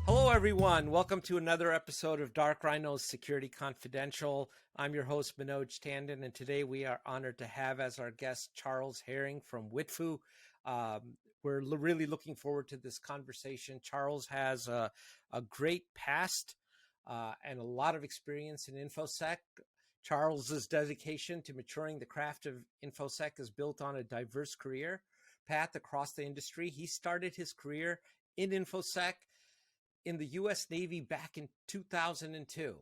Hello, everyone. Welcome to another episode of Dark Rhino's Security Confidential. I'm your host, Manoj Tandon, and today we are honored to have as our guest Charles Herring from Witfoo. We're really looking forward to this conversation. Charles has a great past and a lot of experience in Infosec. Charles's dedication to maturing the craft of Infosec is built on a diverse career path across the industry. He started his career in Infosec in the US Navy back in 2002,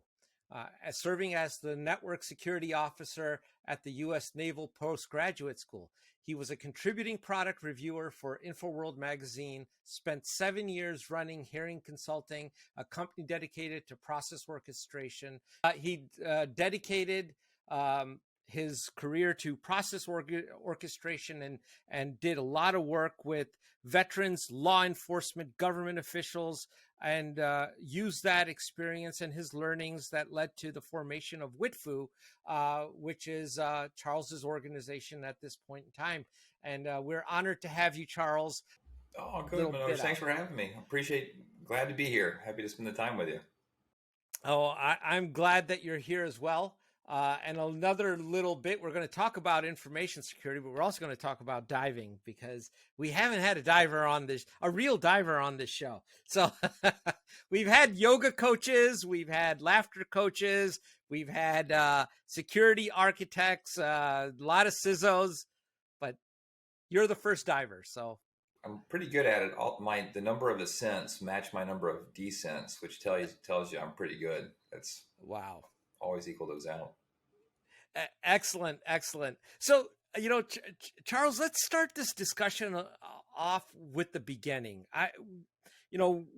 as serving as the network security officer at the US Naval Postgraduate School. He was a contributing product reviewer for InfoWorld Magazine, spent 7 years running Herring Consulting, a company dedicated to process orchestration. He dedicated his career to process orchestration and did a lot of work with veterans, law enforcement, government officials, and used that experience and his learnings that led to the formation of Witfoo, which is Charles's organization at this point in time. And we're honored to have you, Charles. Oh, good, Manoj. Thanks for having me. Glad to be here. Happy to spend the time with you. Oh, I'm glad that you're here as well. And another little bit, we're going to talk about information security, but we're also going to talk about diving because we haven't had a real diver on this show. So we've had yoga coaches, we've had laughter coaches, we've had security architects, a lot of CISOs, but you're the first diver. So I'm pretty good at it. The number of ascents match my number of descents, which tells you I'm pretty good. That's wow. Always equal those out. Excellent. So, Charles, let's start this discussion off with the beginning.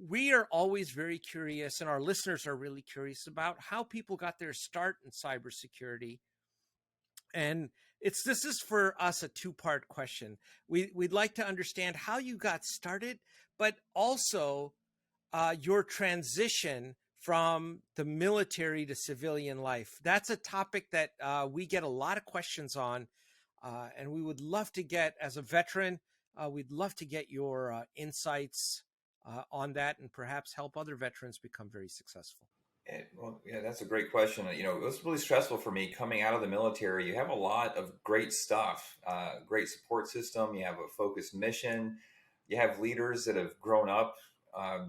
We are always very curious, and our listeners are really curious about how people got their start in cybersecurity. And this is for us a two-part question. We'd like to understand how you got started, but also your transition from the military to civilian life. That's a topic that we get a lot of questions on, and we would love to get, as a veteran, we'd love to get your insights on that and perhaps help other veterans become very successful. Yeah, that's a great question. It was really stressful for me coming out of the military. You have a lot of great stuff, great support system. You have a focused mission. You have leaders that have grown up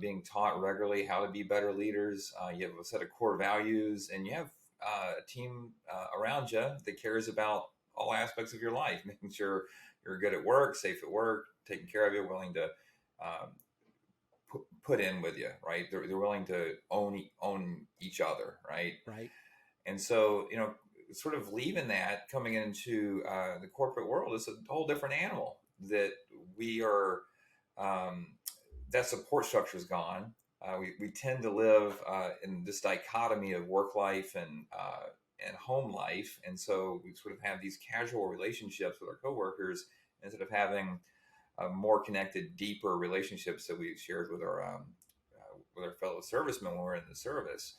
being taught regularly how to be better leaders. You have a set of core values, and you have a team around you that cares about all aspects of your life, making sure you're good at work, safe at work, taking care of you, willing to put in with you, right? They're willing to own each other, right? Right. And so, sort of leaving that, coming into the corporate world is a whole different animal that we are. That support structure is gone. We tend to live in this dichotomy of work life and home life, and so we sort of have these casual relationships with our coworkers instead of having more connected, deeper relationships that we shared with our fellow servicemen when we were in the service.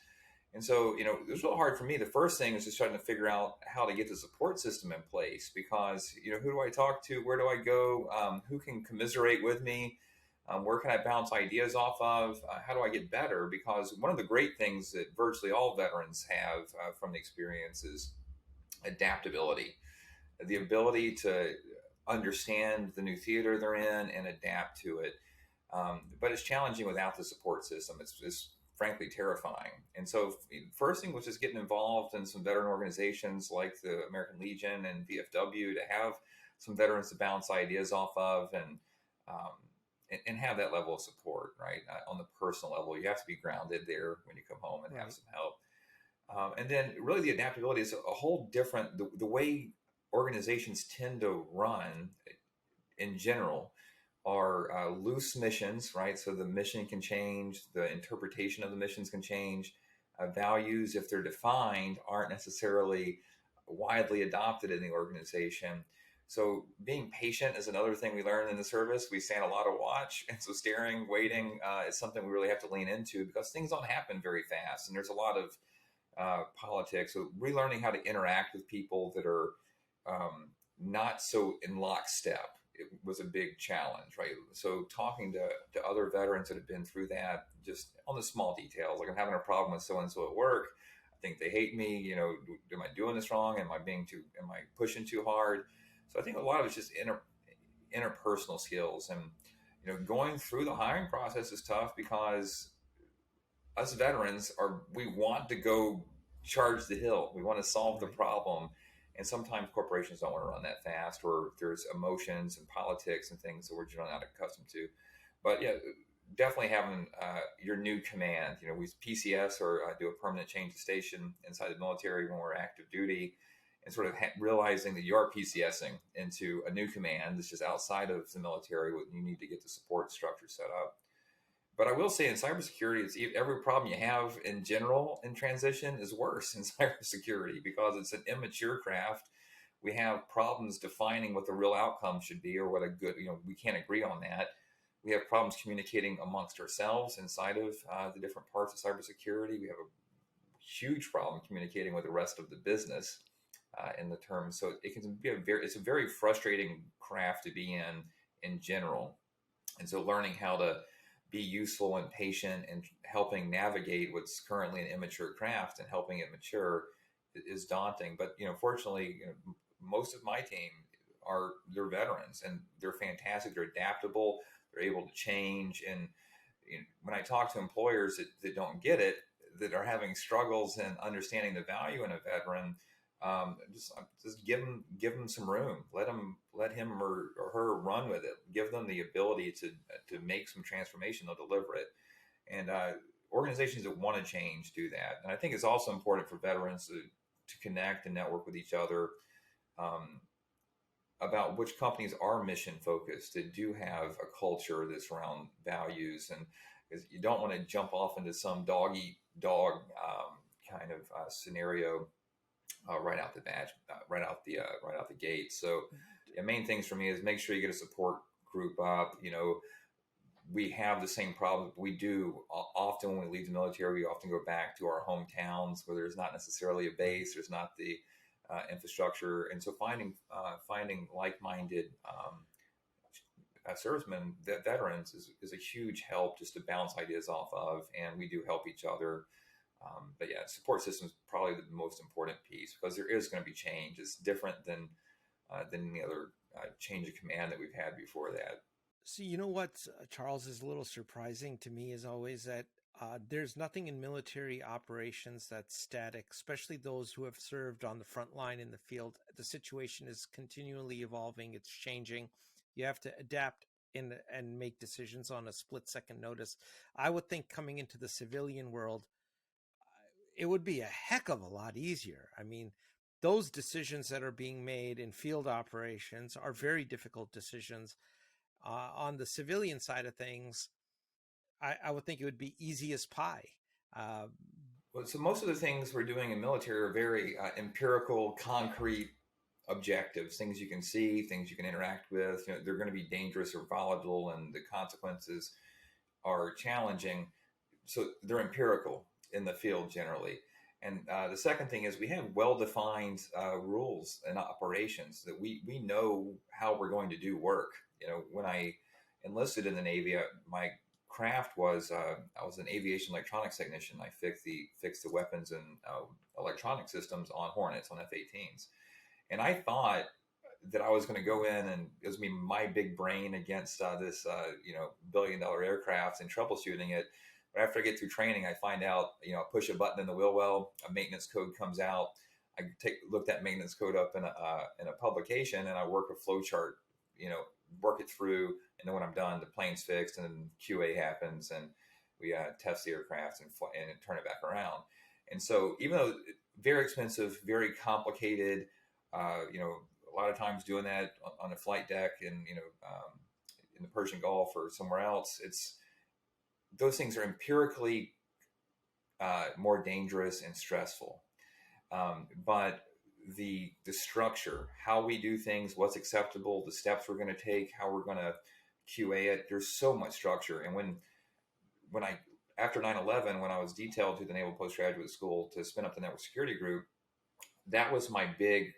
And so, it was real hard for me. The first thing was just trying to figure out how to get the support system in place because, who do I talk to? Where do I go? Who can commiserate with me? Where can I bounce ideas off of? How do I get better? Because one of the great things that virtually all veterans have from the experience is adaptability, the ability to understand the new theater they're in and adapt to it. But it's challenging without the support system. It's frankly terrifying. And so first thing was just getting involved in some veteran organizations like the American Legion and VFW to have some veterans to bounce ideas off of and have that level of support, right? On the personal level, you have to be grounded there when you come home and have some help. And then really the adaptability is a whole different, the way organizations tend to run in general are loose missions, right? So the mission can change, the interpretation of the missions can change. Values, if they're defined, aren't necessarily widely adopted in the organization. So being patient is another thing we learned in the service. We stand a lot of watch. And so staring, waiting is something we really have to lean into because things don't happen very fast. And there's a lot of politics. So relearning how to interact with people that are not so in lockstep it was a big challenge, right? So talking to other veterans that have been through that, just on the small details, like I'm having a problem with so and so at work. I think they hate me. Am I doing this wrong? Am I pushing too hard? So I think a lot of it's just interpersonal skills, and going through the hiring process is tough because us veterans we want to go charge the hill. We want to solve the problem. And sometimes corporations don't want to run that fast, or there's emotions and politics and things that we're generally not accustomed to. But yeah, definitely having your new command. We PCS or do a permanent change of station inside the military when we're active duty, and sort of realizing that you are PCSing into a new command that's just outside of the military. You need to get the support structure set up. But I will say in cybersecurity, every problem you have in general in transition is worse in cybersecurity because it's an immature craft. We have problems defining what the real outcome should be, or what a good, we can't agree on that. We have problems communicating amongst ourselves inside of the different parts of cybersecurity. We have a huge problem communicating with the rest of the business in the terms. So it can be it's a very frustrating craft to be in general. And so learning how to be useful and patient and helping navigate what's currently an immature craft and helping it mature is daunting. But fortunately, most of my team they're veterans, and they're fantastic. They're adaptable. They're able to change. And when I talk to employers that don't get it, that are having struggles in understanding the value in a veteran, just give them some room. Let him or her run with it. Give them the ability to make some transformation. They'll deliver it. And organizations that want to change do that. And I think it's also important for veterans to connect and network with each other about which companies are mission focused, that do have a culture that's around values, and because you don't want to jump off into some dog eat dog kind of scenario. Right out the gate. So the main things for me is make sure you get a support group up. We have the same problems. We do often when we leave the military. We often go back to our hometowns where there's not necessarily a base. There's not the infrastructure, and so finding like-minded servicemen, veterans, is a huge help just to bounce ideas off of, and we do help each other. But yeah, support system is probably the most important piece because there is going to be change. It's different than any other change of command that we've had before that. So what, Charles, is a little surprising to me is always that there's nothing in military operations that's static, especially those who have served on the front line in the field. The situation is continually evolving. It's changing. You have to adapt and make decisions on a split-second notice. I would think coming into the civilian world, it would be a heck of a lot easier. I mean, those decisions that are being made in field operations are very difficult decisions. On the civilian side of things, I would think it would be easy as pie. Well, so most of the things we're doing in military are very empirical, concrete objectives, things you can see, things you can interact with. They're going to be dangerous or volatile, and the consequences are challenging. So they're empirical in the field generally. And the second thing is we have well-defined rules and operations that we know how we're going to do work. When I enlisted in the Navy, my craft was I was an aviation electronics technician. I fixed the weapons and electronic systems on Hornets, on F-18s. And I thought that I was going to go in and it was my big brain against this billion-dollar aircraft and troubleshooting it. But after I get through training, I find out, I push a button in the wheel well, a maintenance code comes out. I look that maintenance code up in a publication, and I work a flow chart, work it through, and then when I'm done, the plane's fixed, and then QA happens, and we test the aircraft and turn it back around. And so, even though very expensive, very complicated, a lot of times doing that on a flight deck and in the Persian Gulf or somewhere else, those things are empirically more dangerous and stressful. But the structure, how we do things, what's acceptable, the steps we're going to take, how we're going to QA it, there's so much structure. And when I, after 9/11, when I was detailed to the Naval Postgraduate School to spin up the network security group, that was my big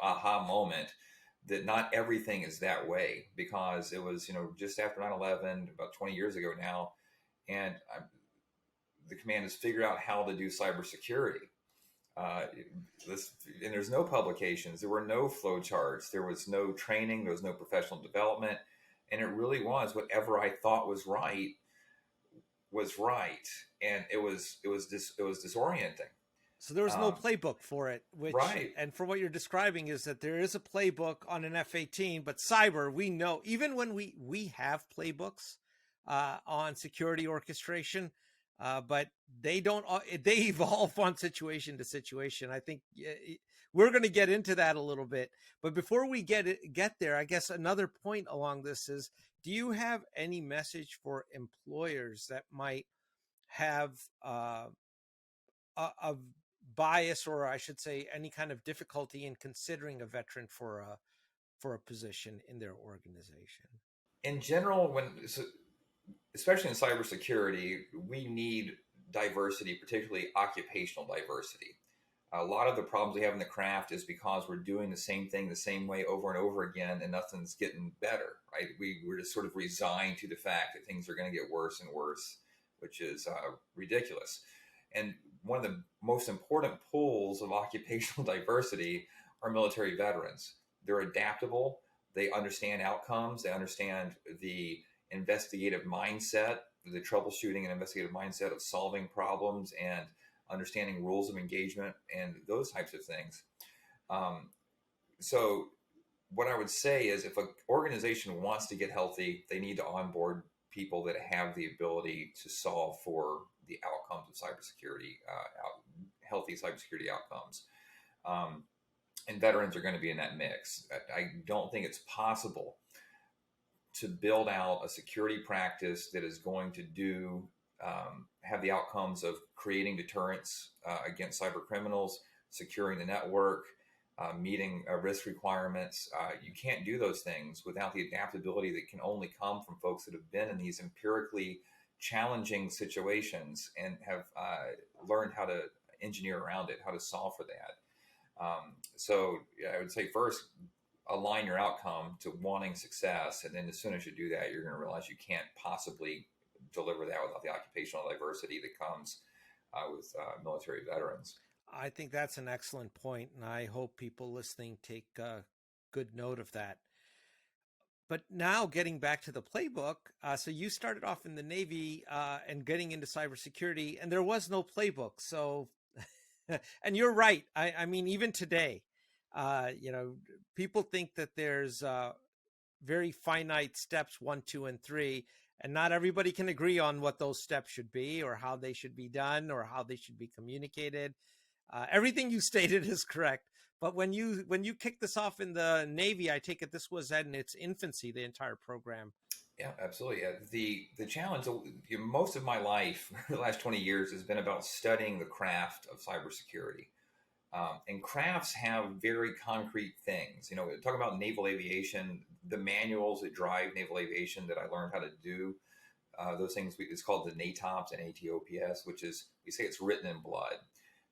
aha moment, that not everything is that way, because it was, just after 9/11, about 20 years ago now, and the command has figured out how to do cybersecurity. Uh, and there's no publications, there were no flow charts, there was no training, there was no professional development, and it really was whatever I thought was right, and it was disorienting. So there was no Um, playbook for it, which, right. and for what you're describing is that there is a playbook on an F-18, but cyber, we know, even when we have playbooks on security orchestration, but they don't, they evolve on situation to situation. I think we're going to get into that a little bit, but before we get there, I guess another point along this is, do you have any message for employers that might have a bias, or I should say any kind of difficulty in considering a veteran for a position in their organization? In general, especially in cybersecurity, we need diversity, particularly occupational diversity. A lot of the problems we have in the craft is because we're doing the same thing the same way over and over again, and nothing's getting better, right? We're just sort of resigned to the fact that things are going to get worse and worse, which is ridiculous. And one of the most important pools of occupational diversity are military veterans. They're adaptable. They understand outcomes. They understand the investigative mindset, the troubleshooting and investigative mindset of solving problems and understanding rules of engagement and those types of things. So what I would say is, if an organization wants to get healthy, they need to onboard people that have the ability to solve for the outcomes of cybersecurity, healthy cybersecurity outcomes. And veterans are going to be in that mix. I don't think it's possible to build out a security practice that is going to have the outcomes of creating deterrence against cyber criminals, securing the network, meeting risk requirements. You can't do those things without the adaptability that can only come from folks that have been in these empirically challenging situations and have learned how to engineer around it, how to solve for that. So I would say, first, align your outcome to wanting success. And then as soon as you do that, you're going to realize you can't possibly deliver that without the occupational diversity that comes with military veterans. I think that's an excellent point, and I hope people listening take good note of that. But now, getting back to the playbook, so you started off in the Navy and getting into cybersecurity, and there was no playbook. So, and you're right. I mean, even today, people think that there's very finite steps 1, 2, and 3, and not everybody can agree on what those steps should be, or how they should be done, or how they should be communicated. Everything you stated is correct. But when you kicked this off in the Navy, I take it this was in its infancy, the entire program. Yeah, absolutely. The challenge, most of my life, the last 20 years, has been about studying the craft of cybersecurity. And crafts have very concrete things. Talk about naval aviation, the manuals that drive naval aviation that I learned how to do. Those things, it's called the NATOPS and ATOPS, which is, we say it's written in blood,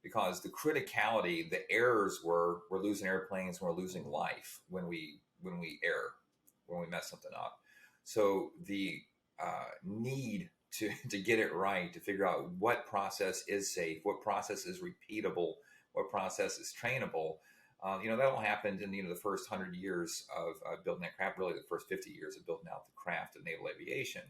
because the criticality, the errors were, we're losing airplanes and we're losing life when we err, when we mess something up. So the need to get it right, to figure out what process is safe, what process is repeatable, what process is trainable. That all happened in the first 100 years of building that craft, really the first 50 years of building out the craft of naval aviation.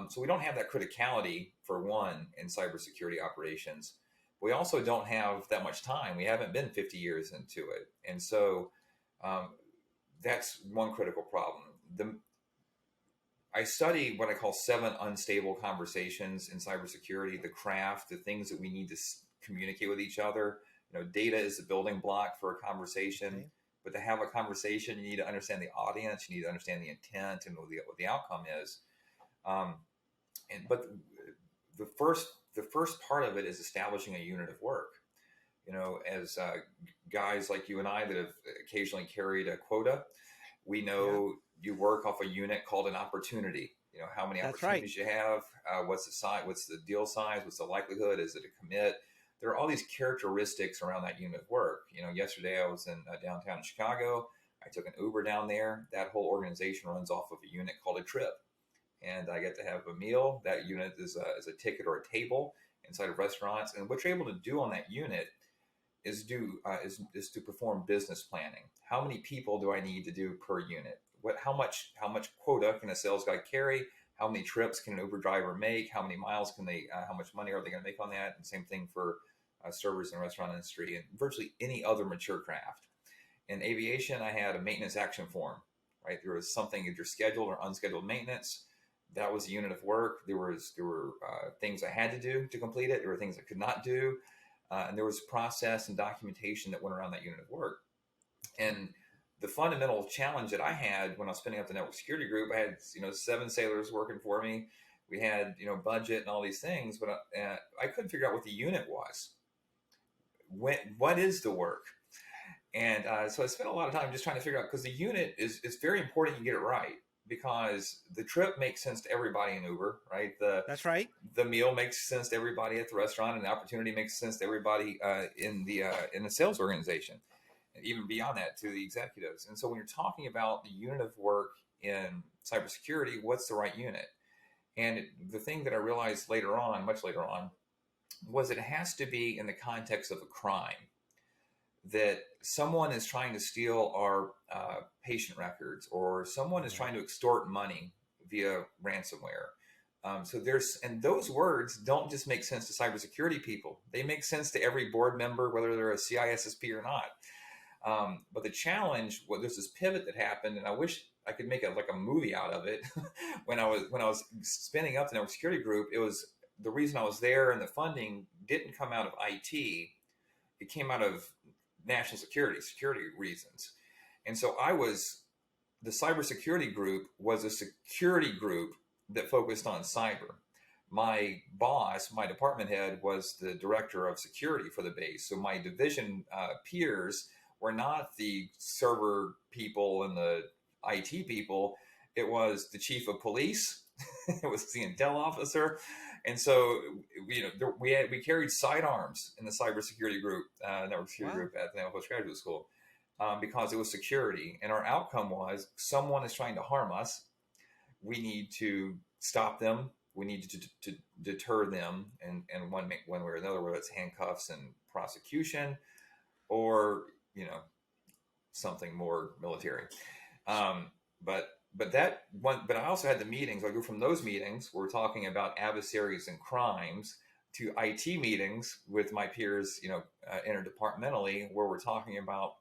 So we don't have that criticality, for one, in cybersecurity operations. We also don't have that much time. We haven't been 50 years into it. And so that's one critical problem. I study what I call 7 unstable conversations in cybersecurity, the craft, the things that we need to communicate with each other. Data is the building block for a conversation. Okay. But to have a conversation, you need to understand the audience, you need to understand the intent and what the outcome is. But the first part of it is establishing a unit of work. As guys like you and I that have occasionally carried a quota, we know you work off a unit called an opportunity. How many opportunities you have, what's the size, what's the deal size, what's the likelihood, is it a commit? There are all these characteristics around that unit of work. Yesterday I was in downtown Chicago. I took an Uber down there. That whole organization runs off of a unit called a trip. And I get to have a meal. That unit is a ticket or a table inside of restaurants. And what you're able to do on that unit is to perform business planning. How many people do I need to do per unit? How much quota can a sales guy carry? How many trips can an Uber driver make? How many miles can they? How much money are they going to make on that? And same thing for servers in the restaurant industry and virtually any other mature craft. In aviation, I had a maintenance action form. Right, there was something either scheduled or unscheduled maintenance. That was a unit of work. There were things I had to do to complete it. There were things I could not do. And there was process and documentation that went around that unit of work. And the fundamental challenge that I had when I was spinning up the network security group, I had 7 sailors working for me. We had budget and all these things, but I couldn't figure out what the unit was. What is the work? And so I spent a lot of time just trying to figure out, because the unit is very important you get it right, because the trip makes sense to everybody in Uber, right? That's right. The meal makes sense to everybody at the restaurant, and the opportunity makes sense to everybody in the sales organization, and even beyond that to the executives. And so when you're talking about the unit of work in cybersecurity, what's the right unit? And the thing that I realized later on, much later on, was it has to be in the context of a crime. That someone is trying to steal our patient records, or someone is trying to extort money via ransomware. And those words don't just make sense to cybersecurity people. They make sense to every board member, whether they're a CISSP or not. But the challenge, there's this pivot that happened, and I wish I could make a movie out of it. when I was spinning up the network security group, it was the reason I was there, and the funding didn't come out of IT. It came out of national security reasons. And so the cybersecurity group was a security group that focused on cyber. My boss, my department head, was the director of security for the base. So my division peers were not the server people and the IT people. It was the chief of police. It was the intel officer. And so, we carried sidearms in the cybersecurity group, network security group at the Naval Postgraduate School, because it was security. And our outcome was, someone is trying to harm us. We need to stop them. We need to deter them, and one way or another, whether it's handcuffs and prosecution, or something more military. But I also had the meetings. I go from those meetings where we're talking about adversaries and crimes to IT meetings with my peers, interdepartmentally, where we're talking about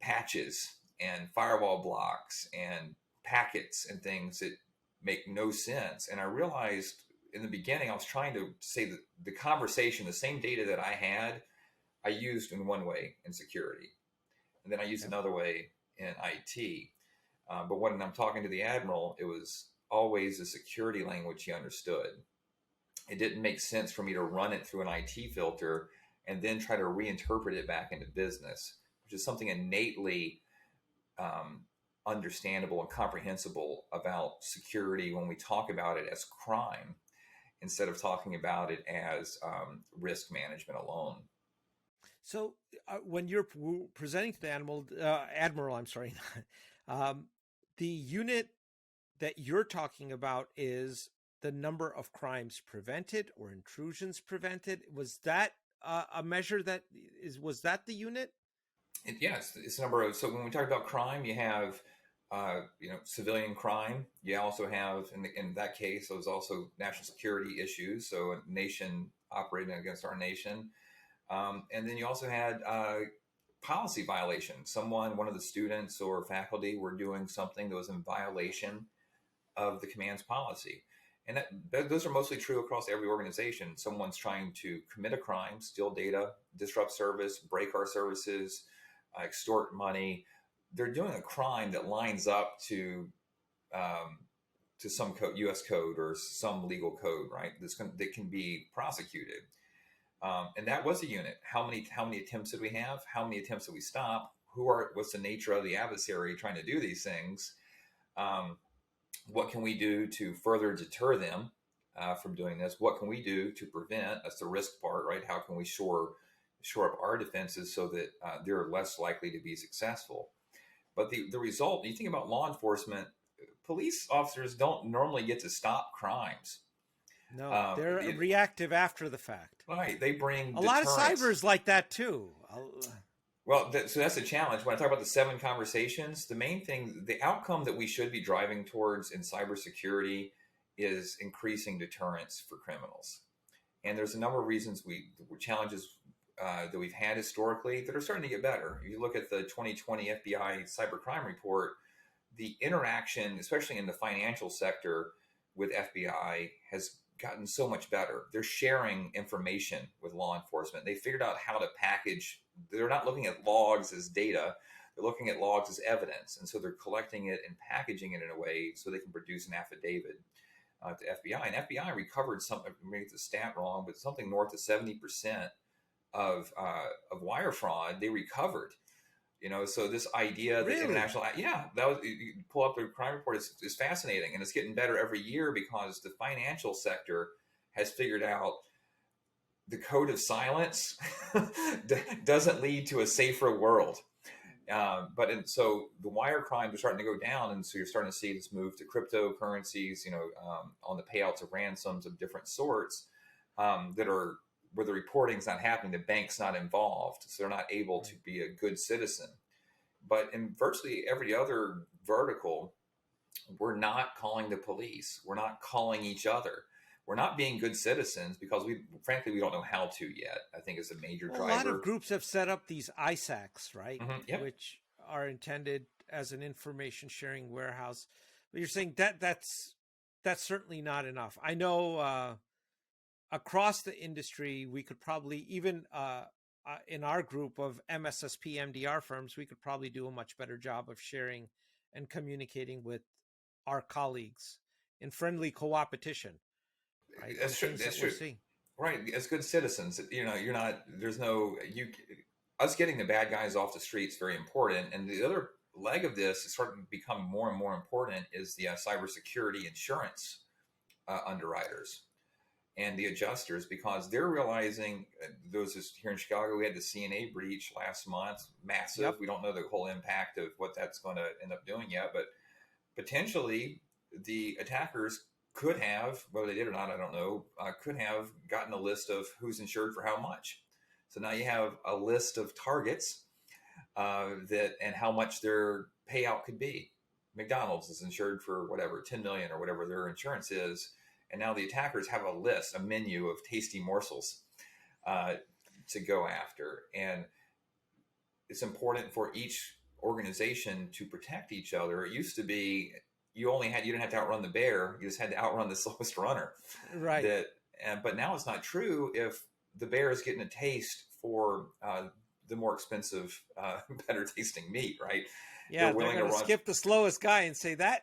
patches and firewall blocks and packets and things that make no sense. And I realized in the beginning, I was trying to say that the conversation, the same data that I had, I used in one way in security, and then I used another way in IT. But when I'm talking to the admiral, it was always the security language he understood. It didn't make sense for me to run it through an IT filter and then try to reinterpret it back into business, which is something innately understandable and comprehensible about security when we talk about it as crime, instead of talking about it as risk management alone. So when you're presenting to the admiral, I'm sorry, the unit that you're talking about is the number of crimes prevented or intrusions prevented. Was that a measure was that the unit? Yes, it's a number of. So when we talk about crime, you have civilian crime. You also have, in that case, it was also national security issues. So a nation operating against our nation, and then you also had policy violation. One of the students or faculty were doing something that was in violation of the command's policy. And those are mostly true across every organization. Someone's trying to commit a crime, steal data, disrupt service, break our services, extort money. They're doing a crime that lines up to some US code or some legal code, right? That can be prosecuted. And that was a unit. How many attempts did we have? How many attempts did we stop? What's the nature of the adversary trying to do these things? What can we do to further deter them from doing this? What can we do to prevent? That's the risk part, right? How can we shore up our defenses so that they're less likely to be successful? But the result, you think about law enforcement, police officers don't normally get to stop crimes. No, they're reactive after the fact. Right. They bring A lot of deterrence. cybers like that too. Well, so that's the challenge. When I talk about the 7 conversations, the main thing, the outcome that we should be driving towards in cybersecurity is increasing deterrence for criminals. And there's a number of reasons challenges that we've had historically that are starting to get better. If you look at the 2020 FBI cybercrime report, the interaction, especially in the financial sector with FBI, has gotten so much better. They're sharing information with law enforcement. They figured out how to package. They're not looking at logs as data. They're looking at logs as evidence. And so they're collecting it and packaging it in a way so they can produce an affidavit to FBI. And FBI recovered something, maybe the stat wrong, but something north of 70% of wire fraud they recovered. So this idea that international, that was, you pull up the crime report, is fascinating, and it's getting better every year because the financial sector has figured out the code of silence doesn't lead to a safer world. So the wire crimes are starting to go down, and so you're starting to see this move to cryptocurrencies, on the payouts of ransoms of different sorts that are where the reporting is not happening, the bank's not involved, so they're not able to be a good citizen. But in virtually every other vertical, we're not calling the police. We're not calling each other. We're not being good citizens because frankly, we don't know how to yet, I think is a major driver. A lot of groups have set up these ISACs, right? Mm-hmm. Yep. Which are intended as an information sharing warehouse. But you're saying that's certainly not enough. I know across the industry, we could probably, even in our group of MSSP MDR firms, we could probably do a much better job of sharing and communicating with our colleagues in friendly co-opetition. Right? That's true. That's true. Right. As good citizens, us getting the bad guys off the street is very important. And the other leg of this is starting to become more and more important is the cybersecurity insurance underwriters and the adjusters, because they're realizing, those here in Chicago, we had the CNA breach last month, massive. Yep. We don't know the whole impact of what that's going to end up doing yet, but potentially the attackers could have, whether they did or not, I don't know, could have gotten a list of who's insured for how much. So now you have a list of targets and how much their payout could be. McDonald's is insured for whatever, 10 million or whatever their insurance is. And now the attackers have a list, a menu of tasty morsels to go after. And it's important for each organization to protect each other. It used to be you didn't have to outrun the bear, you just had to outrun the slowest runner. Right. But now it's not true if the bear is getting a taste for the more expensive, better tasting meat, right? Yeah, they're going to skip the slowest guy and say, that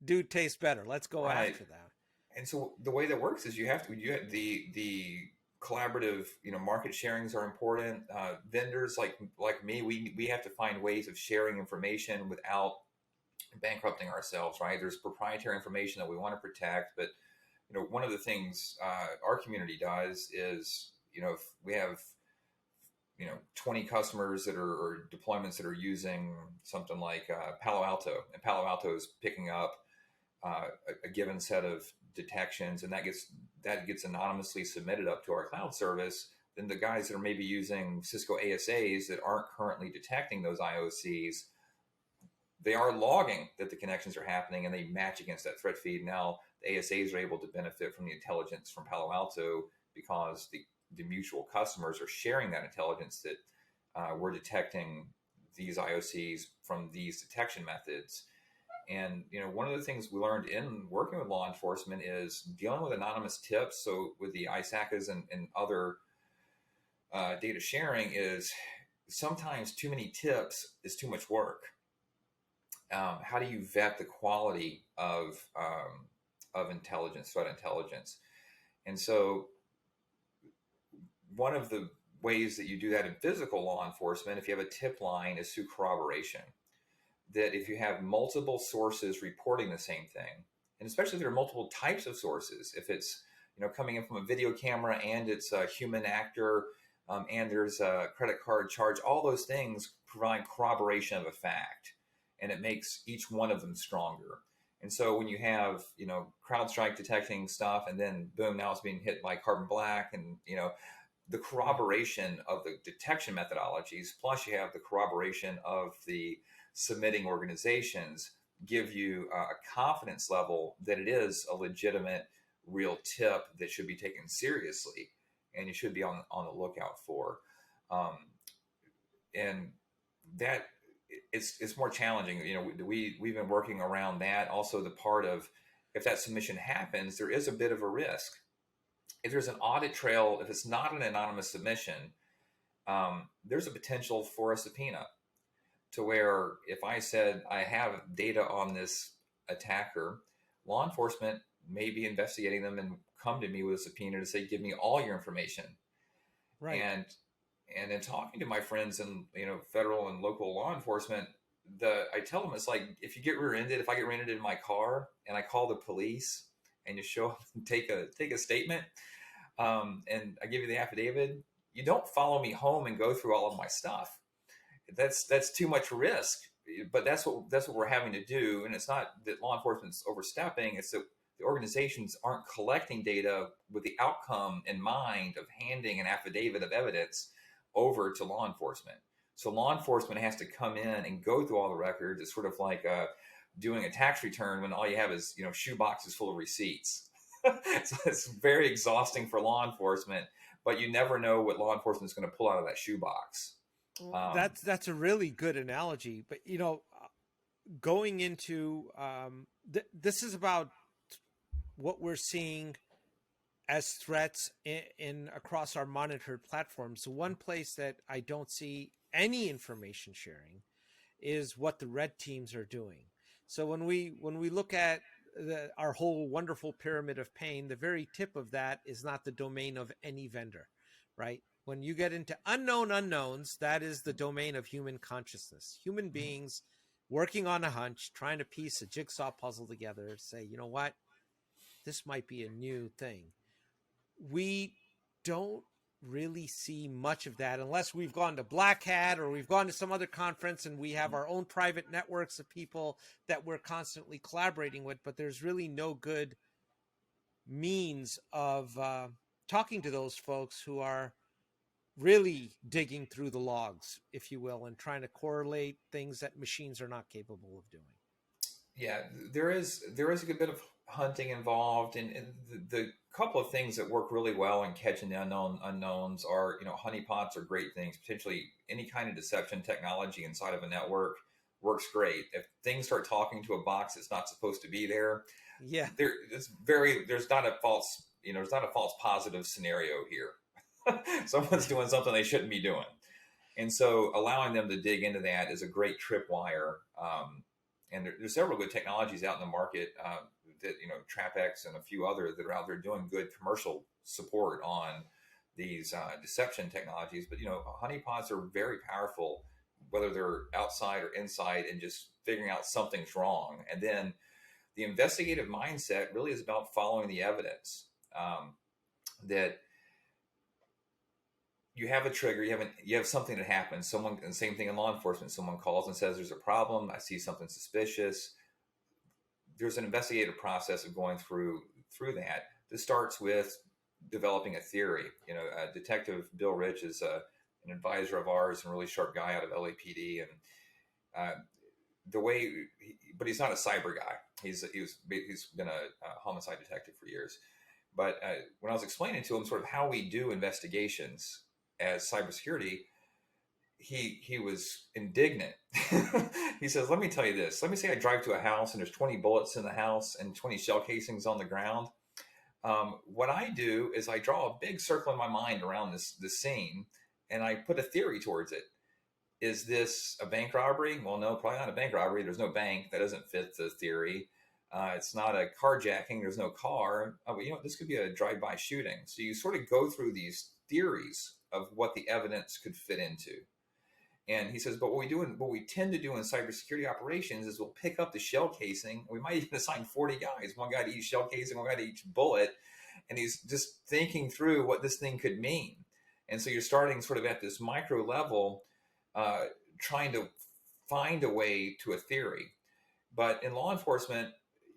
dude tastes better. Let's go after that. And so the way that works is you have the collaborative, market sharings are important. Vendors like me, we have to find ways of sharing information without bankrupting ourselves, right? There's proprietary information that we want to protect, but one of the things our community does is, if we have 20 customers or deployments that are using something like Palo Alto, and Palo Alto is picking up a given set of detections, and that gets anonymously submitted up to our cloud service, then the guys that are maybe using Cisco ASAs that aren't currently detecting those IOCs, they are logging that the connections are happening and they match against that threat feed. Now the ASAs are able to benefit from the intelligence from Palo Alto because the mutual customers are sharing that intelligence that we're detecting these IOCs from these detection methods. And, one of the things we learned in working with law enforcement is dealing with anonymous tips. So with the ISACs and other data sharing is sometimes too many tips is too much work. How do you vet the quality of intelligence, threat intelligence? And so one of the ways that you do that in physical law enforcement, if you have a tip line, is through corroboration. That if you have multiple sources reporting the same thing, and especially if there are multiple types of sources, if it's coming in from a video camera and it's a human actor and there's a credit card charge, all those things provide corroboration of a fact. and it makes each one of them stronger. And so when you have, CrowdStrike detecting stuff, and then boom, now it's being hit by Carbon Black, and the corroboration of the detection methodologies, plus you have the corroboration of the submitting organizations, give you a confidence level that it is a legitimate, real tip that should be taken seriously, and you should be on the lookout for. And that it's more challenging. We've been working around that. Also, the part of, if that submission happens, there is a bit of a risk. If there's an audit trail, if it's not an anonymous submission, there's a potential for a subpoena, to where if I said I have data on this attacker, law enforcement may be investigating them and come to me with a subpoena to say, give me all your information. Right. And in talking to my friends in federal and local law enforcement, I tell them, it's like, if I get rear-ended in my car and I call the police and you show up and take a statement, and I give you the affidavit, you don't follow me home and go through all of my stuff. That's too much risk. But that's what we're having to do. And it's not that law enforcement's overstepping. It's that the organizations aren't collecting data with the outcome in mind of handing an affidavit of evidence over to law enforcement. So law enforcement has to come in and go through all the records. It's sort of like doing a tax return when all you have is shoe boxes full of receipts. So it's very exhausting for law enforcement, but you never know what law enforcement is going to pull out of that shoebox. That's a really good analogy. But going into this is about what we're seeing as threats in across our monitored platforms. The one place that I don't see any information sharing is what the red teams are doing. So when we look at our whole wonderful pyramid of pain, the very tip of that is not the domain of any vendor, right? When you get into unknown unknowns, that is the domain of human consciousness, human beings working on a hunch, trying to piece a jigsaw puzzle together, say, you know what, this might be a new thing. We don't really see much of that unless we've gone to Black Hat or we've gone to some other conference and we have our own private networks of people that we're constantly collaborating with, but there's really no good means of talking to those folks who are really digging through the logs, if you will, and trying to correlate things that machines are not capable of doing. Yeah, there is a good bit of hunting involved, and the couple of things that work really well in catching the unknowns are, honeypots are great things. Potentially any kind of deception technology inside of a network works great. If things start talking to a box that's not supposed to be there, yeah, there's not a false positive scenario here. Someone's doing something they shouldn't be doing. And so allowing them to dig into that is a great tripwire. And there's several good technologies out in the market that, TrapX and a few other that are out there doing good commercial support on these deception technologies. But, honeypots are very powerful, whether they're outside or inside, and just figuring out something's wrong. And then the investigative mindset really is about following the evidence, that you have a trigger, you have something that happens. Someone, and same thing in law enforcement, someone calls and says, there's a problem. I see something suspicious. There's an investigative process of going through that. This starts with developing a theory. Detective Bill Rich is an advisor of ours and a really sharp guy out of LAPD. And but he's not a cyber guy. He's been a homicide detective for years. But when I was explaining to him sort of how we do investigations as cybersecurity, he was indignant. He says, let me tell you this. Let me say I drive to a house and there's 20 bullets in the house and 20 shell casings on the ground. What I do is I draw a big circle in my mind around this scene, and I put a theory towards it. Is this a bank robbery? Well, no, probably not a bank robbery. There's no bank. That doesn't fit the theory. It's not a carjacking. There's no car. But this could be a drive-by shooting. So you sort of go through these theories of what the evidence could fit into. And he says, but what we tend to do in cybersecurity operations is we'll pick up the shell casing. We might even assign 40 guys, one guy to each shell casing, one guy to each bullet. And he's just thinking through what this thing could mean. And so you're starting sort of at this micro level, trying to find a way to a theory. But in law enforcement,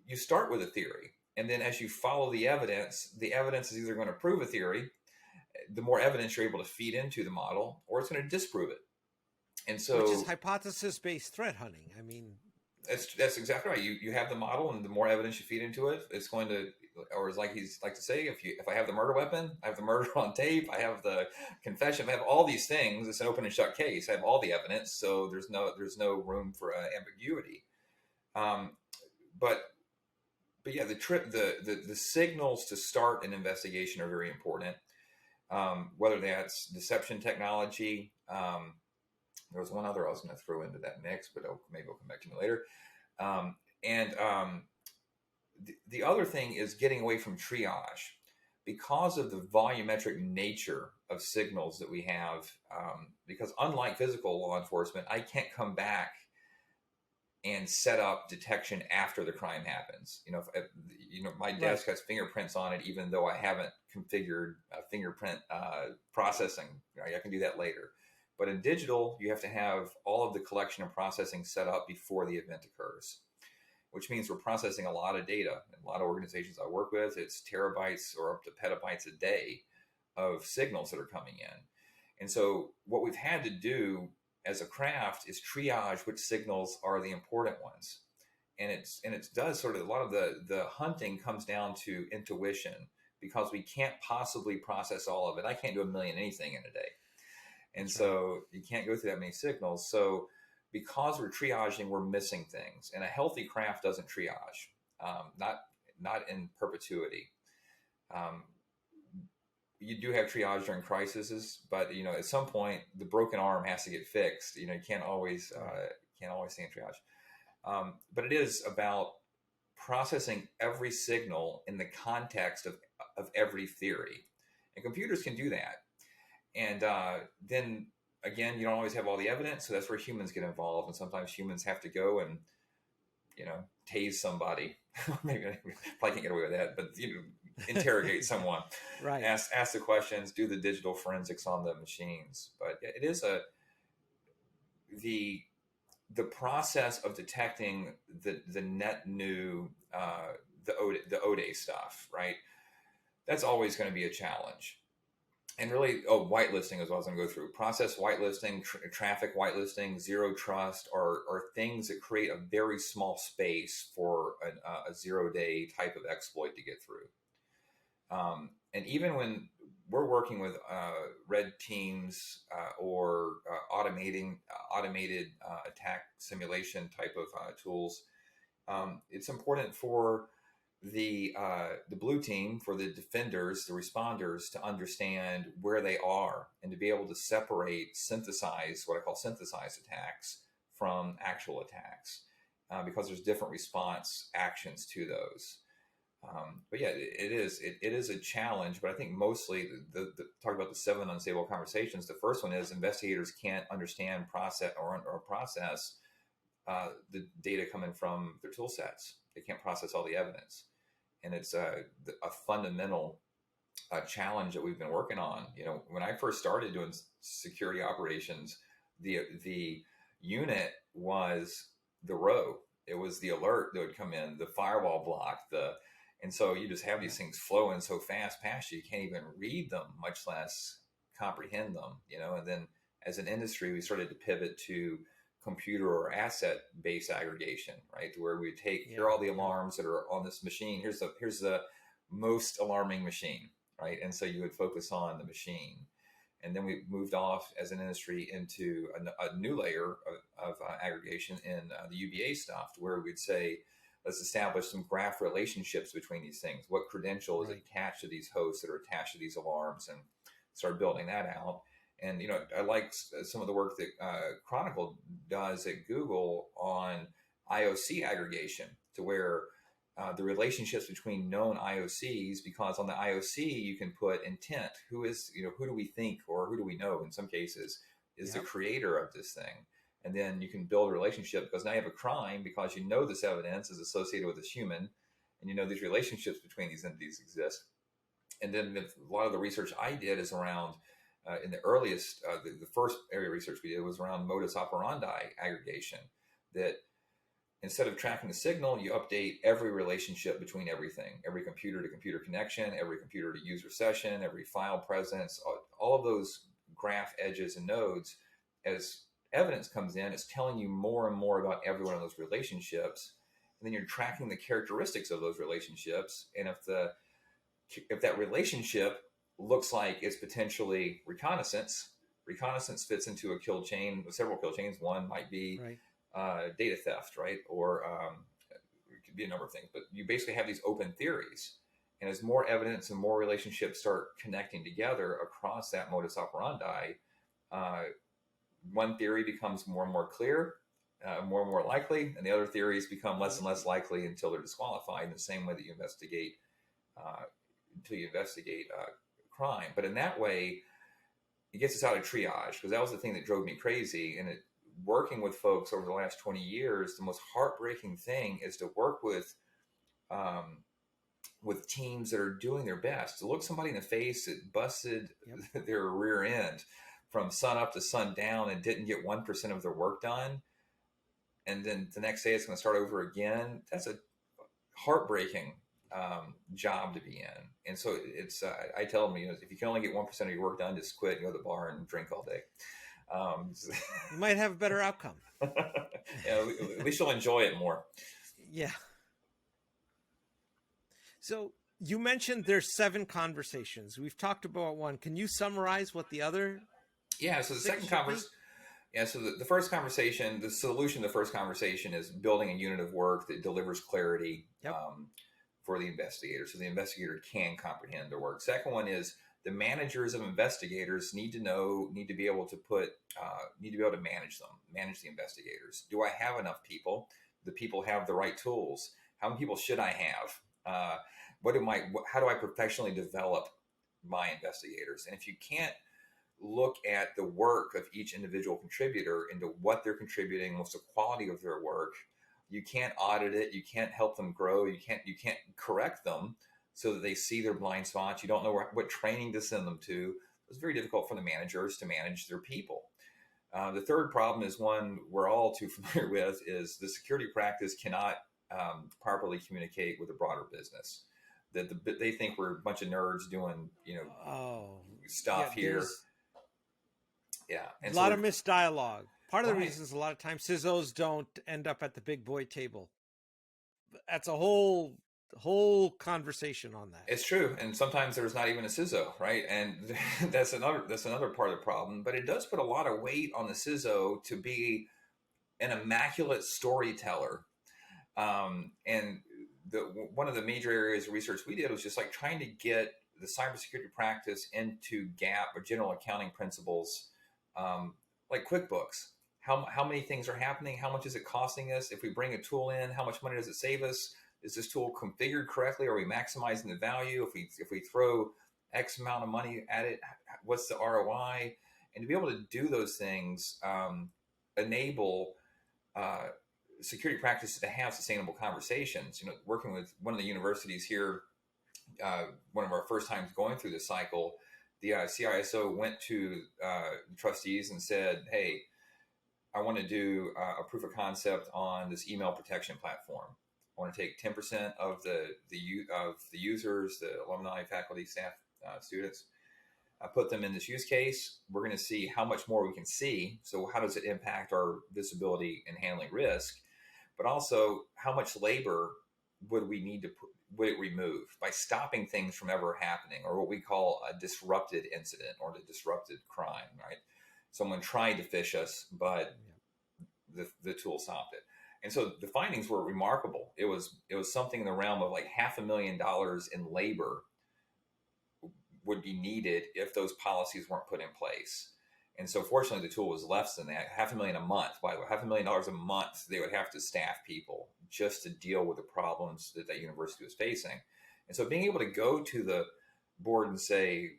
you start with a theory. And then as you follow the evidence is either going to prove a theory. The more evidence you're able to feed into the model, or it's going to disprove it. And so, which is hypothesis-based threat hunting. I mean, that's exactly right. You have the model, and the more evidence you feed into it, it's going to, or as like he's like to say, if I have the murder weapon, I have the murder on tape, I have the confession, I have all these things. It's an open and shut case. I have all the evidence, so there's no room for ambiguity. But yeah, the signals to start an investigation are very important. Whether that's deception technology. There was one other I was going to throw into that mix, but maybe I'll come back to me later. The other thing is getting away from triage. Because of the volumetric nature of signals that we have, because unlike physical law enforcement, I can't come back and set up detection after the crime happens. My desk has fingerprints on it, even though I haven't configured fingerprint processing. I can do that later. But in digital, you have to have all of the collection and processing set up before the event occurs, which means we're processing a lot of data. In a lot of organizations I work with, it's terabytes or up to petabytes a day of signals that are coming in. And so what we've had to do as a craft is triage which signals are the important ones. And it does sort of, a lot of the hunting comes down to intuition, because we can't possibly process all of it. I can't do a million anything in a day. And so you can't go through that many signals. So because we're triaging, we're missing things. And a healthy craft doesn't triage, not in perpetuity. You do have triage during crises, but at some point the broken arm has to get fixed. You can't always stay in triage. But it is about processing every signal in the context of every theory, and computers can do that. And then again, you don't always have all the evidence, so that's where humans get involved. And sometimes humans have to go and tase somebody. Maybe I probably can't get away with that, but interrogate someone, right? Ask the questions, do the digital forensics on the machines. But it is the process of detecting the net new the ODA stuff, right? That's always going to be a challenge. And really, whitelisting is what I was going to go through. Process whitelisting, traffic whitelisting, zero trust are things that create a very small space for a zero-day type of exploit to get through. And even when we're working with red teams or automated attack simulation type of tools, it's important for the blue team, for the defenders, the responders, to understand where they are and to be able to synthesize what I call synthesized attacks from actual attacks, because there's different response actions to those. But yeah, it is a challenge. But I think mostly the talk about the 7 unstable conversations. The first one is investigators can't understand process the data coming from their tool sets. They can't process all the evidence. And it's a fundamental challenge that we've been working on. When I first started doing security operations, the unit was the row. It was the alert that would come in, the firewall block, and so you just have these things flowing so fast past you can't even read them, much less comprehend them. And then as an industry, we started to pivot to computer or asset-based aggregation, right? To where we take, here are all the alarms that are on this machine. Here's the most alarming machine, right? And so you would focus on the machine. And then we moved off as an industry into a new layer of aggregation in the UBA stuff, where we'd say, let's establish some graph relationships between these things. What credential is attached to these hosts that are attached to these alarms, and start building that out. And, I like some of the work that Chronicle does at Google on IOC aggregation, to where the relationships between known IOCs, because on the IOC, you can put intent. Who do we think, or who do we know in some cases is the creator of this thing. And then you can build a relationship, because now you have a crime, because this evidence is associated with this human, and these relationships between these entities exist. And then a lot of the research I did is around in the earliest, the first area of research we did was around modus operandi aggregation, that instead of tracking the signal, you update every relationship between everything, every computer to computer connection, every computer to user session, every file presence, all of those graph edges and nodes. As evidence comes in, it's telling you more and more about every one of those relationships. And then you're tracking the characteristics of those relationships. And if that relationship looks like it's potentially reconnaissance fits into a kill chain, several kill chains. One might be data theft, right? Or it could be a number of things, but you basically have these open theories. And as more evidence and more relationships start connecting together across that modus operandi, one theory becomes more and more clear, more and more likely, and the other theories become less and less likely until they're disqualified, in the same way that you investigate crime. But in that way, it gets us out of triage, because that was the thing that drove me crazy. And working with folks over the last 20 years, the most heartbreaking thing is to work with teams that are doing their best, to look somebody in the face that busted their rear end from sun up to sun down and didn't get 1% of their work done, and then the next day it's going to start over again. That's a heartbreaking job to be in. And so it's I tell them, if you can only get 1% of your work done, just quit and go to the bar and drink all day. You might have a better outcome. Yeah, at least you'll enjoy it more. Yeah. So you mentioned there's 7 conversations. We've talked about one. Can you summarize what the other? Yeah. So the second conversation. Yeah. So the first conversation, the solution to the first conversation is building a unit of work that delivers clarity for the investigator, so the investigator can comprehend their work. Second one is the managers of investigators need to be able to manage the investigators. Do I have enough people? Do the people have the right tools? How many people should I have? How do I professionally develop my investigators? And if you can't look at the work of each individual contributor into what they're contributing, what's the quality of their work, you can't audit it. You can't help them grow. You can't correct them so that they see their blind spots. You don't know what training to send them to. It's very difficult for the managers to manage their people. The third problem is one we're all too familiar with, is the security practice cannot properly communicate with the broader business. That they think we're a bunch of nerds doing, stuff here. Yeah. And a lot of missed dialogue. Part of the reason is a lot of times CISOs don't end up at the big boy table. That's a whole conversation on that. It's true. And sometimes there's not even a CISO, right? And that's another part of the problem. But it does put a lot of weight on the CISO to be an immaculate storyteller. And one of the major areas of research we did was just like trying to get the cybersecurity practice into GAAP or general accounting principles, like QuickBooks. How many things are happening? How much is it costing us? If we bring a tool in, how much money does it save us? Is this tool configured correctly? Are we maximizing the value? If we throw X amount of money at it, what's the ROI? And to be able to do those things enable security practices to have sustainable conversations. Working with one of the universities here, one of our first times going through this cycle, the CISO went to the trustees and said, "Hey, I want to do a proof of concept on this email protection platform. I want to take 10% of the users, the alumni, faculty, staff, students, put them in this use case. We're going to see how much more we can see. So how does it impact our visibility and handling risk? But also, how much labor would it remove by stopping things from ever happening, or what we call a disrupted incident or the disrupted crime, right? Someone tried to phish us, but the tool stopped it." And so the findings were remarkable. It was something in the realm of like $500,000 in labor would be needed if those policies weren't put in place. And so fortunately the tool was less than that, $500,000 a month. By $500,000 a month, they would have to staff people just to deal with the problems that university was facing. And so being able to go to the board and say,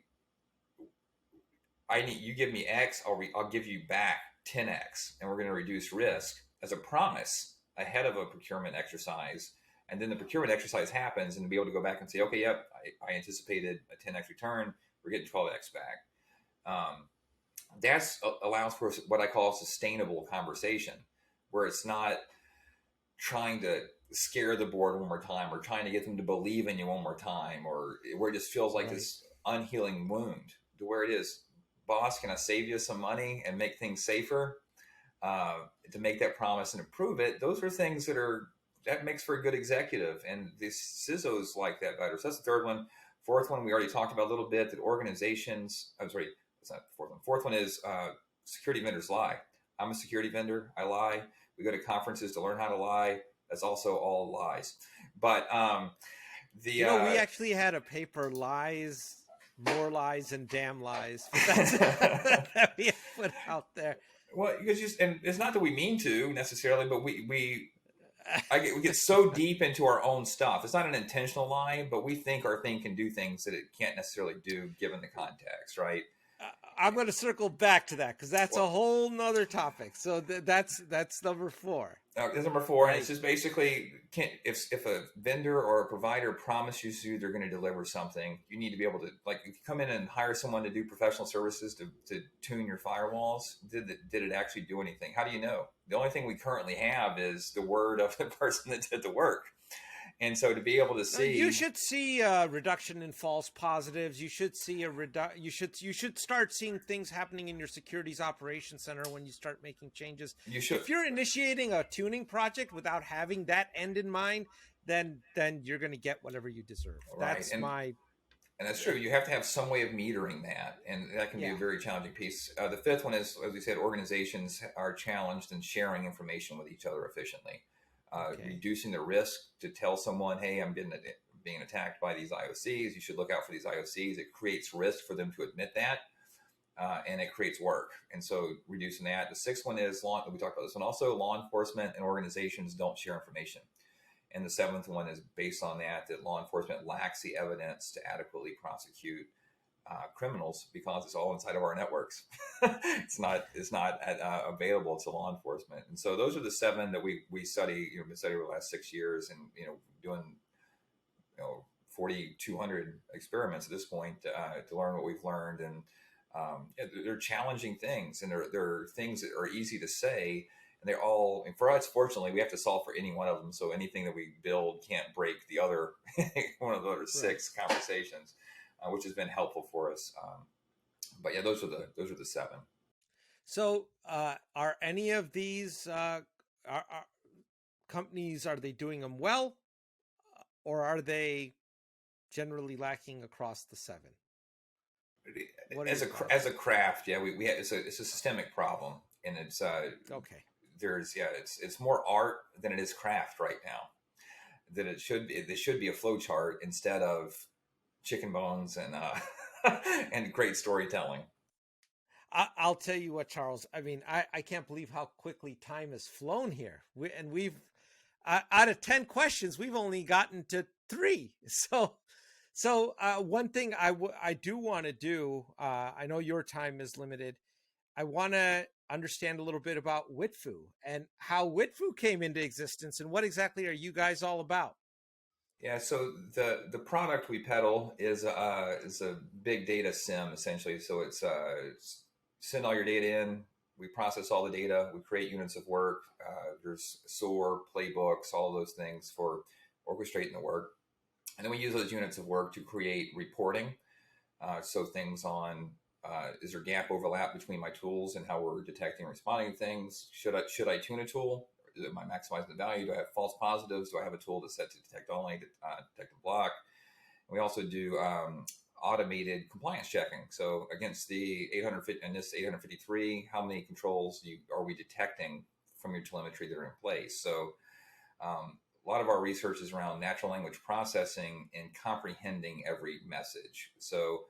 you give me X, I'll give you back 10X, and we're going to reduce risk as a promise ahead of a procurement exercise. And then the procurement exercise happens, and to be able to go back and say, okay, yep, I anticipated a 10X return, we're getting 12X back. That's allows for what I call sustainable conversation, where it's not trying to scare the board one more time, or trying to get them to believe in you one more time, or where it just feels like Right. this unhealing wound, to where it is, boss, can I save you some money and make things safer? To make that promise and improve it, those are things that makes for a good executive, and the CISOs like that better. So that's the third one. Fourth one, we already talked about a little bit, that organizations, I'm sorry, it's not the fourth one. Fourth one is security vendors lie. I'm a security vendor. I lie. We go to conferences to learn how to lie. That's also all lies. But We actually had a paper, lies, more lies and damn lies, that's that we put out there. well, and it's not that we mean to necessarily, but we get so deep into our own stuff. It's not an intentional lie, but we think our thing can do things that it can't necessarily do given the context, right? I'm going to circle back to that because that's a whole nother topic. So that's number 4. That's number 4, right. And it's just basically, if a vendor or a provider promises you they're going to deliver something, you need to be able to, like, if you come in and hire someone to do professional services to tune your firewalls, did it actually do anything? How do you know? The only thing we currently have is the word of the person that did the work. And so to be able to see, you should see a reduction in false positives. You should see you should start seeing things happening in your securities operations center when you start making changes. You should. If you're initiating a tuning project without having that end in mind, then you're going to get whatever you deserve. Right. That's And that's true. You have to have some way of metering that, and that can be a very challenging piece. The fifth one is, as we said, organizations are challenged in sharing information with each other efficiently. Reducing the risk to tell someone, hey, I'm being attacked by these IOCs. You should look out for these IOCs. It creates risk for them to admit that, and it creates work. And so reducing that. The sixth one is, we talked about this one also, law enforcement and organizations don't share information. And the seventh one is based on that law enforcement lacks the evidence to adequately prosecute criminals because it's all inside of our networks. It's not available to law enforcement. And so those are the 7 that we study. Been studying over the last 6 years, and doing 4,200 experiments at this point to learn what we've learned. And they're challenging things, and they're things that are easy to say. And they're all, and for us, fortunately, we have to solve for any one of them. So anything that we build can't break the other one of the other 6 conversations, which has been helpful for us. But yeah, those are the 7. So, are any of these companies, are they doing them well, or are they generally lacking across the 7? As a craft, yeah, we have, it's a systemic problem, and it's okay. It's more art than it is craft right now. That it should be. There should be a flow chart instead of chicken bones and and great storytelling. I'll tell you what, Charles. I mean, I can't believe how quickly time has flown here. We've out of 10 questions, we've only gotten to 3. So one thing I do want to do. I know your time is limited. I want to understand a little bit about Witfoo and how Witfoo came into existence, and what exactly are you guys all about? Yeah, so the product we peddle is a big data SIM essentially. So it's send all your data in, we process all the data, we create units of work. There's SOAR, playbooks, all those things for orchestrating the work, and then we use those units of work to create reporting. So things on is there gap overlap between my tools and how we're detecting and responding to things? Should I tune a tool? Am I maximizing the value? Do I have false positives? Do I have a tool that's set to detect only, detect and block? And we also do automated compliance checking. So against the 850 and this 853, how many controls are we detecting from your telemetry that are in place? So a lot of our research is around natural language processing and comprehending every message. So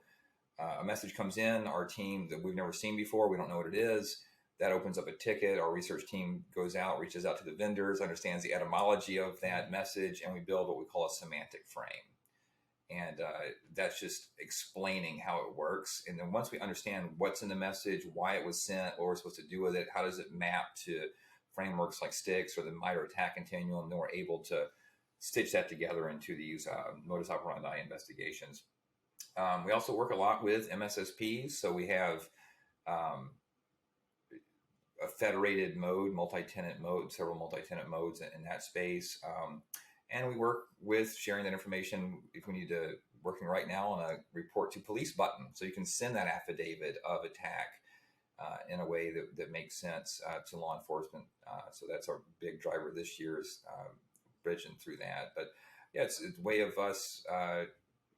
a message comes in, our team that we've never seen before, we don't know what it is. That opens up a ticket. Our research team goes out, reaches out to the vendors, understands the etymology of that message, and we build what we call a semantic frame. And that's just explaining how it works. And then once we understand what's in the message, why it was sent, what we're supposed to do with it, how does it map to frameworks like STIX or the MITRE ATT&CK continuum, then we're able to stitch that together into these modus operandi investigations. We also work a lot with MSSPs. So we have um, a federated mode, multi-tenant mode, several multi-tenant modes in that space. And we work with sharing that information if we need to, working right now on a report to police button. So you can send that affidavit of attack in a way that makes sense to law enforcement. So that's our big driver this year is bridging through that. But yeah, it's a way of us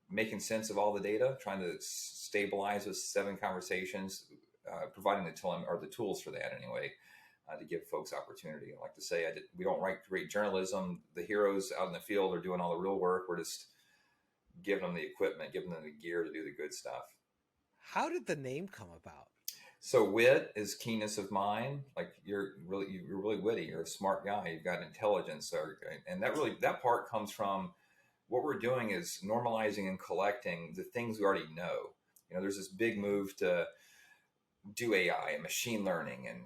making sense of all the data, trying to stabilize those 7 conversations, providing the tools for that anyway, to give folks opportunity. I like to say we don't write great journalism. The heroes out in the field are doing all the real work. We're just giving them the equipment, giving them the gear to do the good stuff. How did the name come about? So wit is keenness of mind. Like you're really witty. You're a smart guy. You've got intelligence, and that part comes from what we're doing is normalizing and collecting the things we already know. There's this big move to do AI and machine learning and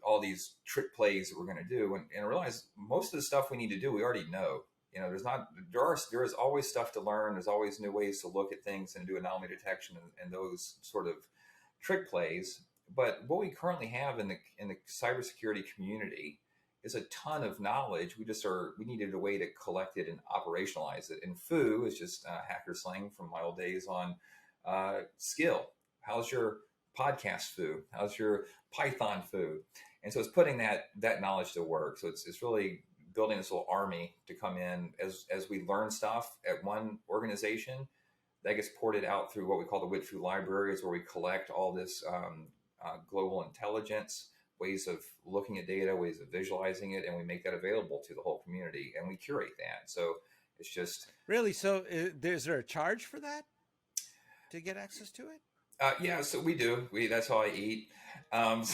all these trick plays that we're going to do, and realize most of the stuff we need to do we already know. There is always stuff to learn. There's always new ways to look at things and do anomaly detection and those sort of trick plays. But what we currently have in the cybersecurity community is a ton of knowledge. We needed a way to collect it and operationalize it. And foo is just hacker slang from my old days on skill. How's your podcast foo? How's your Python foo? And so it's putting that knowledge to work. So it's really building this little army to come in as we learn stuff at one organization that gets ported out through what we call the Witfoo libraries, where we collect all this global intelligence, ways of looking at data, ways of visualizing it, and we make that available to the whole community, and we curate that. So it's just really. So is there a charge for that to get access to it? Yeah, so we do. That's how I eat. Well,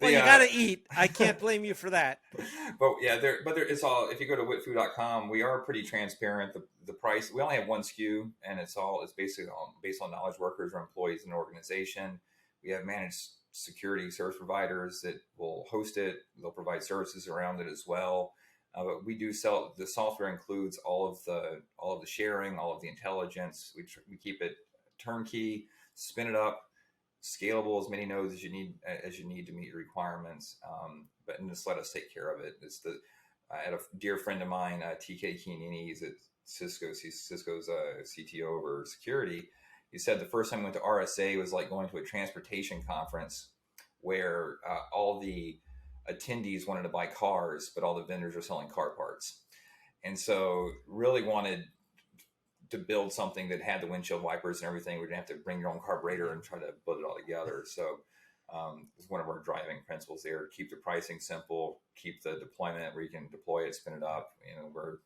you gotta eat. I can't blame you for that. But yeah, it's all. If you go to witfoo.com, we are pretty transparent. The price. We only have one SKU, and it's basically based on knowledge workers or employees in an organization. We have managed security service providers that will host it. They'll provide services around it as well. But we do sell. The software includes all of the sharing, all of the intelligence. We keep it turnkey. Spin it up, scalable, as many nodes as you need to meet your requirements. But just let us take care of it. I had a dear friend of mine, TK Chianini, he's at Cisco. He's Cisco's CTO over security. He said the first time he went to RSA was like going to a transportation conference where all the attendees wanted to buy cars, but all the vendors were selling car parts. And so really wanted to build something that had the windshield wipers and everything. We didn't have to bring your own carburetor and try to put it all together. So it's one of our driving principles there. Keep the pricing simple, keep the deployment where you can deploy it, spin it up. We're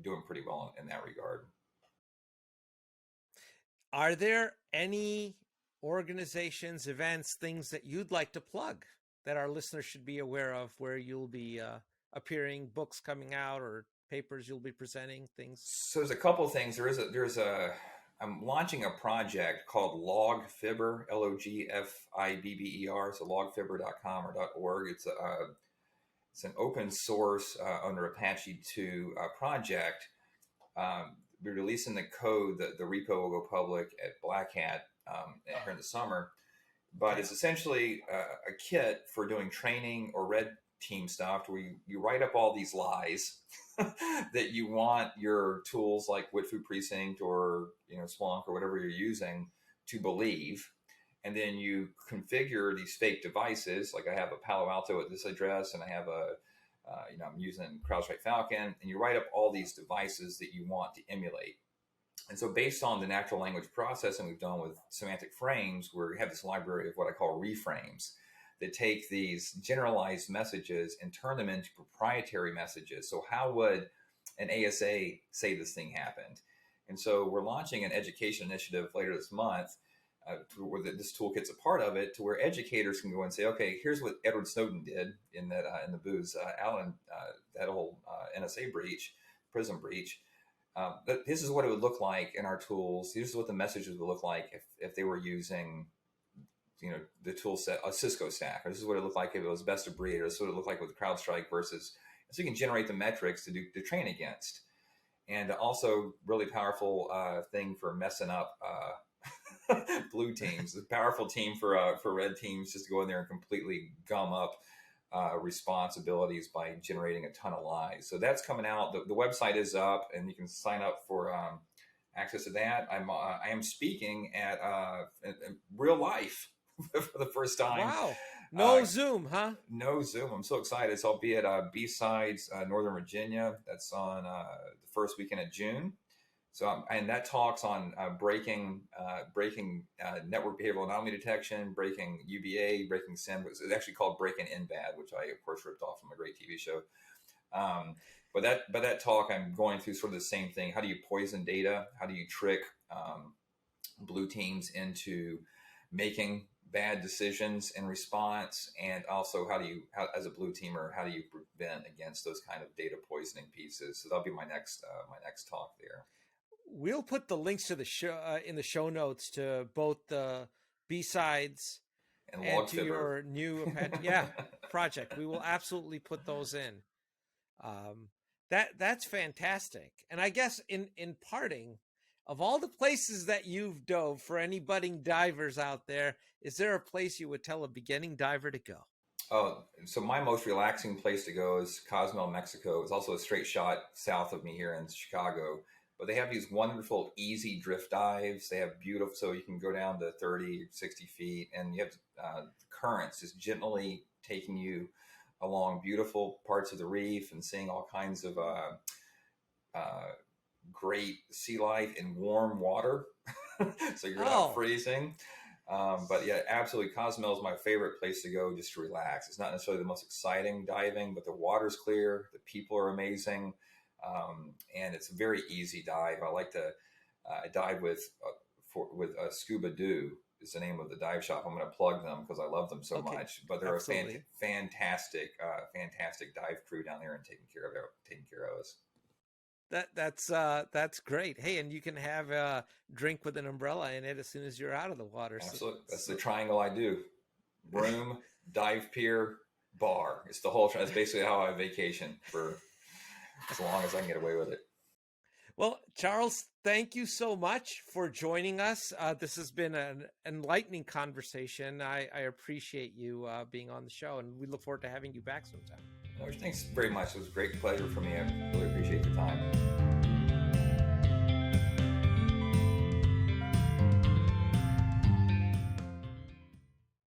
doing pretty well in that regard. Are there any organizations, events, things that you'd like to plug that our listeners should be aware of, where you'll be appearing, books coming out, or papers you'll be presenting, things? So there's a couple of things. I'm launching a project called LogFibber, LOGFIBBER, so logfibber.com or .org. It's an open source under Apache 2 project. We're releasing the code. The repo will go public at Black Hat here in the summer. But it's essentially a kit for doing training or red team stuff where you write up all these lies that you want your tools like Witfoo Precinct or Splunk or whatever you're using to believe, and then you configure these fake devices. Like I have a Palo Alto at this address, and I have I'm using CrowdStrike Falcon, and you write up all these devices that you want to emulate. And so based on the natural language processing we've done with semantic frames, we have this library of what I call reframes that take these generalized messages and turn them into proprietary messages. So how would an ASA say this thing happened? And so we're launching an education initiative later this month where this toolkit's a part of it, to where educators can go and say, okay, here's what Edward Snowden did in the booze, Allen, that whole NSA breach, PRISM breach. This is what it would look like in our tools. This is what the messages would look like if they were using the tool set, a Cisco stack. Or this is what it looked like if it was best of breed. Or this is what it looked like with CrowdStrike versus. So you can generate the metrics to train against. and also really powerful thing for messing up blue teams. A powerful team for red teams, just to go in there and completely gum up responsibilities by generating a ton of lies. So that's coming out. The website is up, and you can sign up for access to that. I am speaking at in real life for the first time. Wow. No Zoom, huh? No Zoom. I'm so excited. So I'll be at B-Sides, Northern Virginia. That's on the first weekend of June. So and that talks on breaking network behavioral anomaly detection, breaking UBA, breaking SIM. It's actually called Breaking In Bad, which I of course ripped off from a great TV show. But that talk, I'm going through sort of the same thing. How do you poison data? How do you trick blue teams into making bad decisions in response? And also, how as a blue teamer, how do you prevent against those kind of data poisoning pieces? So that'll be my next talk there. We'll put the links to the show in the show notes to both the B-Sides and to your new project. We will absolutely put those in. That's fantastic. And I guess in parting, of all the places that you've dove, for any budding divers out there, is there a place you would tell a beginning diver to go? Oh, so my most relaxing place to go is Cozumel, Mexico. It's also a straight shot south of me here in Chicago. But they have these wonderful, easy drift dives. They have beautiful, so you can go down to 30, 60 feet, and you have currents just gently taking you along beautiful parts of the reef and seeing all kinds of great sea life in warm water. So you're not freezing. But yeah, absolutely, Cozumel is my favorite place to go just to relax. It's not necessarily the most exciting diving, but the water's clear, the people are amazing. And it's a very easy dive. I like to dive with Scuba Do is the name of the dive shop. I'm going to plug them because I love them so much. But they're a fantastic dive crew down there and taking care of us. That's great. Hey, and you can have a drink with an umbrella in it as soon as you're out of the water. Absolutely, that's the triangle I do: room, dive pier, bar. It's the whole. That's basically how I vacation for as long as I can get away with it. Well, Charles, thank you so much for joining us. This has been an enlightening conversation. I appreciate you being on the show, and we look forward to having you back sometime. Thanks very much. It was a great pleasure for me. I really appreciate the time.